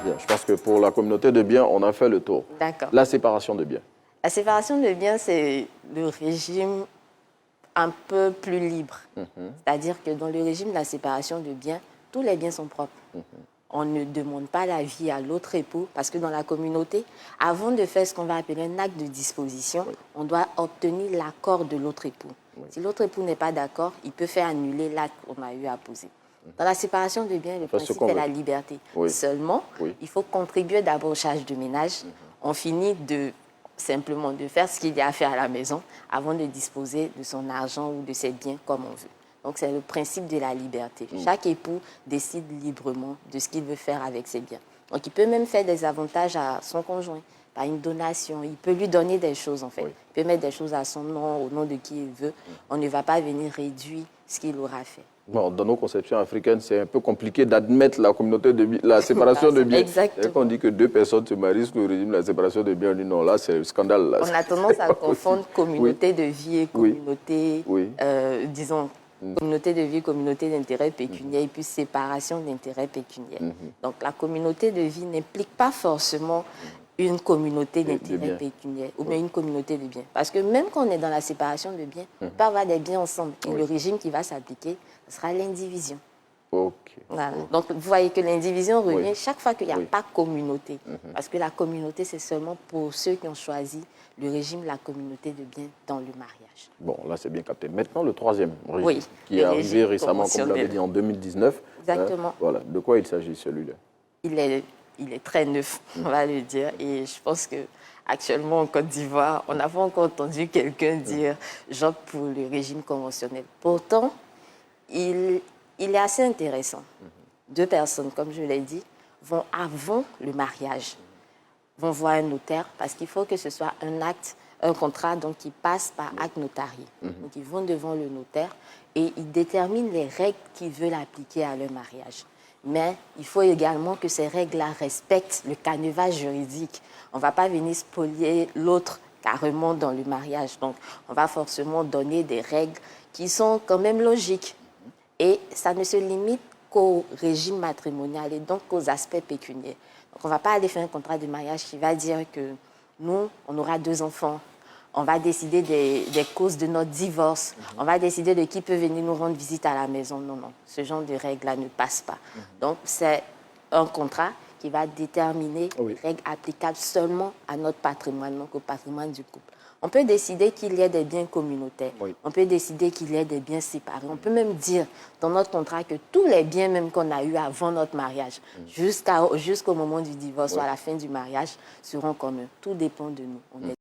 Bien, je pense que pour la communauté de biens, on a fait le tour. D'accord. La séparation de biens. La séparation de biens, c'est le régime un peu plus libre. C'est-à-dire que dans le régime de la séparation de biens, tous les biens sont propres. On ne demande pas l'avis à l'autre époux parce que dans la communauté, avant de faire ce qu'on va appeler un acte de disposition, on doit obtenir l'accord de l'autre époux. Si l'autre époux n'est pas d'accord, il peut faire annuler l'acte qu'on a eu à poser. Dans la séparation de biens, le principe est la liberté. Seulement, il faut contribuer d'abord aux charges de ménage. On finit simplement de faire ce qu'il y a à faire à la maison avant de disposer de son argent ou de ses biens comme on veut. Donc, c'est le principe de la liberté. Chaque époux décide librement de ce qu'il veut faire avec ses biens. Donc, il peut même faire des avantages à son conjoint, par une donation. Il peut lui donner des choses, en fait. Il peut mettre des choses à son nom, au nom de qui il veut. On ne va pas venir réduire ce qu'il aura fait. Bon, dans nos conceptions africaines, c'est un peu compliqué d'admettre la communauté de la séparation de biens. Exactement. Quand on dit que deux personnes se marient sous le régime de la séparation de biens, on dit non, là, c'est un scandale. Là. On a tendance à confondre communauté de vie et communauté, disons, communauté de vie, communauté d'intérêt pécuniaire et puis séparation d'intérêt pécuniaire. Donc la communauté de vie n'implique pas forcément une communauté d'intérêt pécuniaire ou bien une communauté de biens. Parce que même quand on est dans la séparation de biens, on peut avoir des biens ensemble. Et le régime qui va s'appliquer, ce sera l'indivision. Voilà. Donc vous voyez que l'indivision revient chaque fois qu'il n'y a pas communauté. Parce que la communauté, c'est seulement pour ceux qui ont choisi le régime, la communauté de biens dans le mariage. Bon, là c'est bien capté. Maintenant le troisième régime qui est arrivé récemment, comme vous l'avez dit, en 2019. Exactement. Voilà. De quoi il s'agit celui-là? Il est très neuf, on va le dire. Et je pense qu'actuellement en Côte d'Ivoire, on n'a pas encore entendu quelqu'un dire « j'opte pour le régime conventionnel ». Pourtant, il est assez intéressant. Deux personnes, comme je l'ai dit, vont avant le mariage, vont voir un notaire parce qu'il faut que ce soit un contrat donc, qui passe par acte notarié. Donc ils vont devant le notaire et ils déterminent les règles qu'ils veulent appliquer à leur mariage. Mais il faut également que ces règles-là respectent le canevas juridique. On ne va pas venir spolier l'autre carrément dans le mariage. Donc, on va forcément donner des règles qui sont quand même logiques. Et ça ne se limite qu'au régime matrimonial et donc aux aspects pécuniaires. Donc, on ne va pas aller faire un contrat de mariage qui va dire que nous, on aura 2 enfants. On va décider des causes de notre divorce. On va décider de qui peut venir nous rendre visite à la maison. Non, non, ce genre de règles-là ne passe pas. Donc, c'est un contrat qui va déterminer les règles applicables seulement à notre patrimoine, donc au patrimoine du couple. On peut décider qu'il y ait des biens communautaires. On peut décider qu'il y ait des biens séparés. On peut même dire dans notre contrat que tous les biens même qu'on a eus avant notre mariage, jusqu'au moment du divorce ou à la fin du mariage, seront communs. Tout dépend de nous.